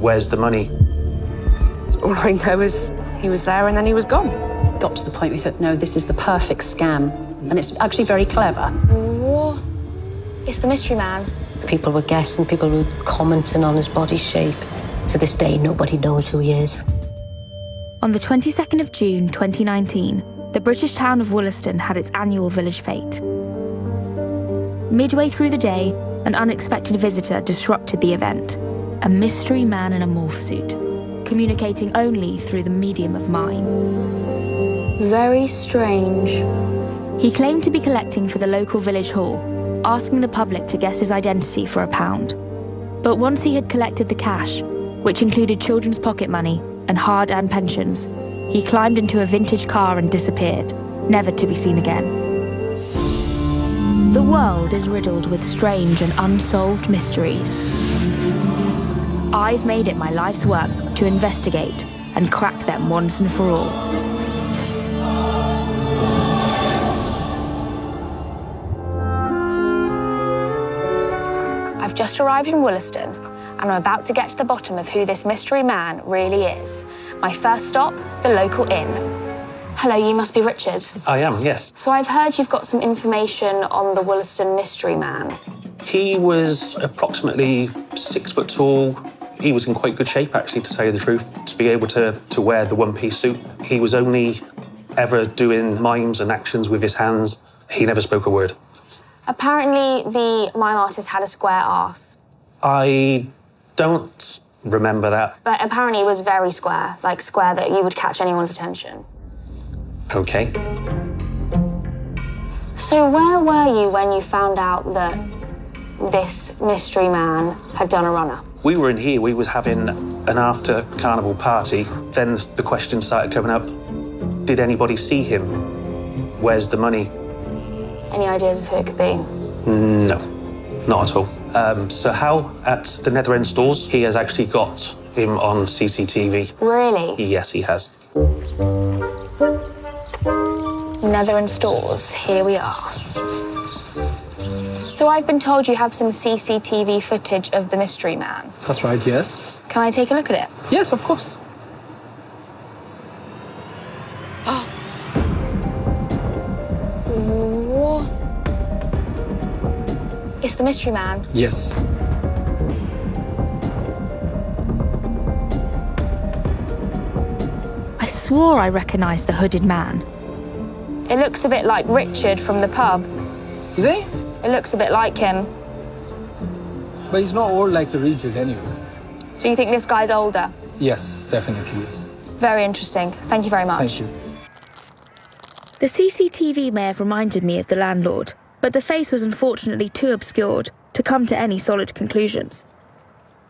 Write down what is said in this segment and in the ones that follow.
Where's the money? All I know is he was there and then he was gone. Got to the point we thought, no, this is the perfect scam. And it's actually very clever. What? It's the mystery man. People were guessing, people were commenting on his body shape. To this day, nobody knows who he is. On the 22nd of June 2019, the British town of Wollaston had its annual village fete. Midway through the day, an unexpected visitor disrupted the event. A mystery man in a morph suit, communicating only through the medium of mime. Very strange. He claimed to be collecting for the local village hall, asking the public to guess his identity for £1. But once he had collected the cash, which included children's pocket money and hard-earned pensions, he climbed into a vintage car and disappeared, never to be seen again. The world is riddled with strange and unsolved mysteries. I've made it my life's work to investigate and crack them once and for all. I've just arrived in Wollaston, and I'm about to get to the bottom of who this mystery man really is. My first stop, the local inn. Hello, you must be Richard. I am, yes. So I've heard you've got some information on the Wollaston mystery man. He was approximately 6 foot tall. He was in quite good shape, actually, to tell you the truth, to be able to wear the one-piece suit. He was only ever doing mimes and actions with his hands. He never spoke a word. Apparently, the mime artist had a square arse. I don't remember that. But apparently it was very square, like square that you would catch anyone's attention. OK. So where were you when you found out that this mystery man had done a runner? We were in here, we was having an after-carnival party. Then the question started coming up, did anybody see him? Where's the money? Any ideas of who it could be? No, not at all. So Hal at the Nether End stores, he has actually got him on CCTV. Really? Yes, he has. Nether End stores, here we are. So I've been told you have some CCTV footage of the mystery man. That's right, yes. Can I take a look at it? Yes, of course. What? It's the mystery man. Yes. I swore I recognised the hooded man. It looks a bit like Richard from the pub. Is he? It looks a bit like him. But he's not old like the Richard anyway. So you think this guy's older? Yes, definitely yes. Very interesting. Thank you very much. Thank you. The CCTV may have reminded me of the landlord, but the face was unfortunately too obscured to come to any solid conclusions.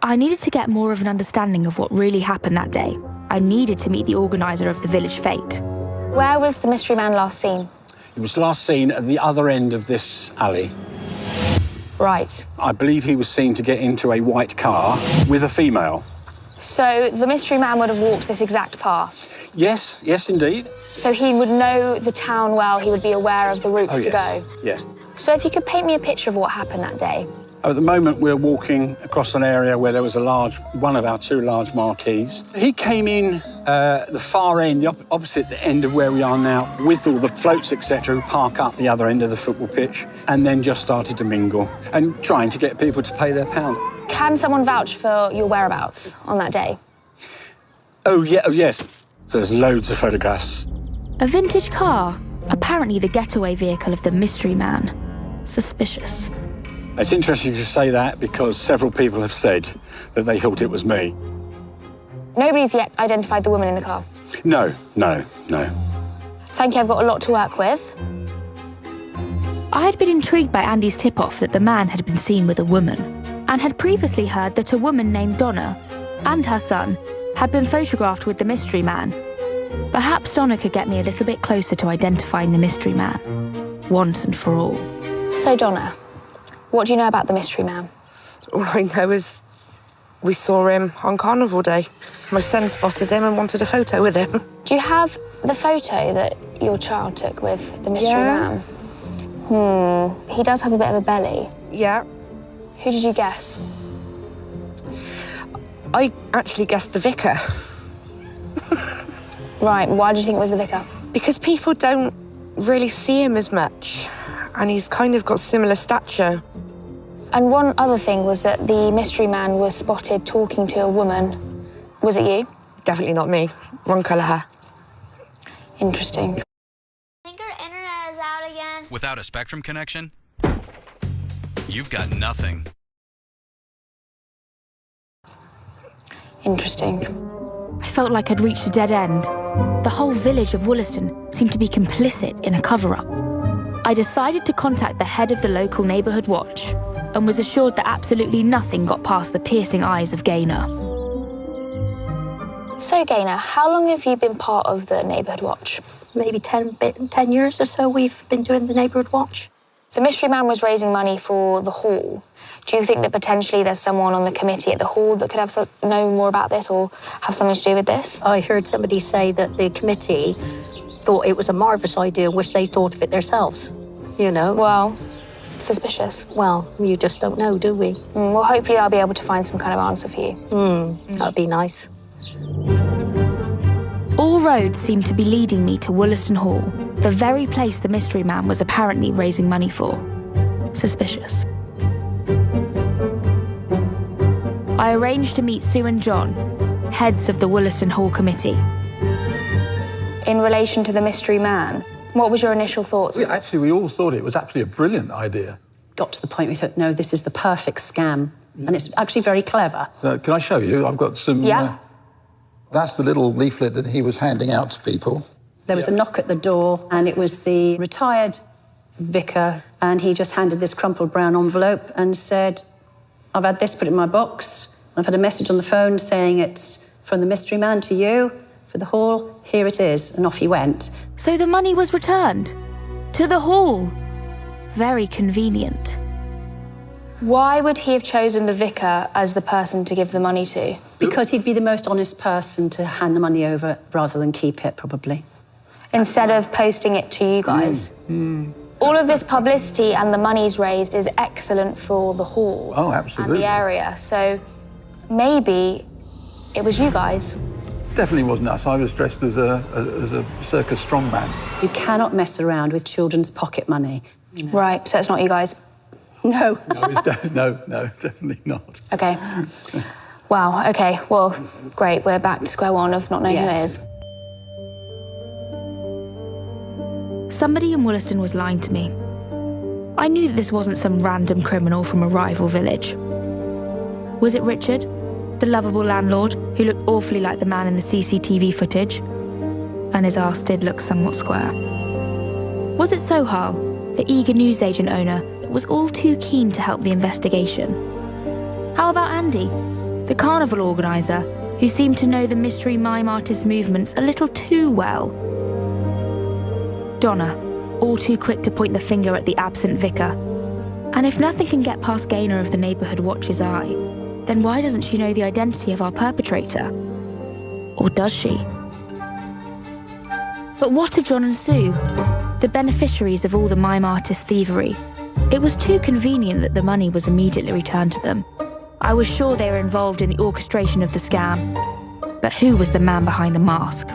I needed to get more of an understanding of what really happened that day. I needed to meet the organiser of the village fete. Where was the mystery man last seen? He was last seen at the other end of this alley. Right. I believe he was seen to get into a white car with a female. So the mystery man would have walked this exact path? Yes, yes, indeed. So he would know the town well, he would be aware of the routes to go? Yes. So if you could paint me a picture of what happened that day. At the moment, we're walking across an area where there was one of our two large marquees. He came in the far end, the opposite the end of where we are now, with all the floats, etc., who park up the other end of the football pitch, and then just started to mingle and trying to get people to pay their pound. Can someone vouch for your whereabouts on that day? Oh, yeah, oh, yes. There's loads of photographs. A vintage car, apparently the getaway vehicle of the mystery man. Suspicious. It's interesting you say that because several people have said that they thought it was me. Nobody's yet identified the woman in the car? No. Thank you, I've got a lot to work with. I had been intrigued by Andy's tip-off that the man had been seen with a woman, and had previously heard that a woman named Donna and her son had been photographed with the mystery man. Perhaps Donna could get me a little bit closer to identifying the mystery man, once and for all. So, Donna, what do you know about the mystery man? All I know is we saw him on Carnival Day. My son spotted him and wanted a photo with him. Do you have the photo that your child took with the mystery man? He does have a bit of a belly. Yeah. Who did you guess? I actually guessed the vicar. Right, why do you think it was the vicar? Because people don't really see him as much, and he's kind of got similar stature. And one other thing was that the mystery man was spotted talking to a woman. Was it you? Definitely not me. Wrong colour hair. Interesting. I think our internet is out again. Without a Spectrum connection, you've got nothing. Interesting. I felt like I'd reached a dead end. The whole village of Wollaston seemed to be complicit in a cover-up. I decided to contact the head of the local neighbourhood watch and was assured that absolutely nothing got past the piercing eyes of Gaynor. So, Gaynor, how long have you been part of the neighbourhood watch? Maybe 10 years or so we've been doing the neighbourhood watch. The mystery man was raising money for the hall. Do you think that potentially there's someone on the committee at the hall that could know more about this or have something to do with this? I heard somebody say that the committee thought it was a marvellous idea, wish they thought of it themselves, you know? Well, suspicious. Well, you just don't know, do we? Well, hopefully I'll be able to find some kind of answer for you. That'd be nice. All roads seemed to be leading me to Wollaston Hall, the very place the mystery man was apparently raising money for. Suspicious. I arranged to meet Sue and John, heads of the Wollaston Hall Committee. In relation to the mystery man, what was your initial thoughts? We all thought it was actually a brilliant idea. Got to the point we thought, no, this is the perfect scam. And it's actually very clever. So, can I show you? I've got some... Yeah. That's the little leaflet that he was handing out to people. There was a knock at the door, and it was the retired vicar, and he just handed this crumpled brown envelope and said, I've had this put in my box. I've had a message on the phone saying it's from the mystery man to you, for the hall. Here it is. And off he went. So the money was returned to the hall. Very convenient. Why would he have chosen the vicar as the person to give the money to? Because he'd be the most honest person to hand the money over rather than keep it, probably. Instead of posting it to you guys. All of this publicity and the monies raised is excellent for the hall. Oh, absolutely. And the area. So maybe it was you guys. Definitely wasn't us. I was dressed as a circus strongman. You cannot mess around with children's pocket money. Right, so it's not you guys. No. No, definitely not. Okay. Wow, okay. Well, great. We're back to square one of not knowing who it is. Somebody in Wollaston was lying to me. I knew that this wasn't some random criminal from a rival village. Was it Richard, the lovable landlord who looked awfully like the man in the CCTV footage? And his arse did look somewhat square. Was it Sohal, the eager newsagent owner that was all too keen to help the investigation? How about Andy, the carnival organiser who seemed to know the mystery mime artist movements a little too well? Donna, all too quick to point the finger at the absent vicar. And if nothing can get past Gaynor of the neighbourhood watch's eye, then why doesn't she know the identity of our perpetrator? Or does she? But what of John and Sue, the beneficiaries of all the mime artist thievery? It was too convenient that the money was immediately returned to them. I was sure they were involved in the orchestration of the scam. But who was the man behind the mask?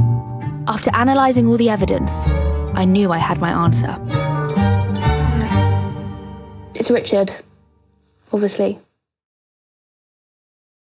After analysing all the evidence, I knew I had my answer. It's Richard, obviously.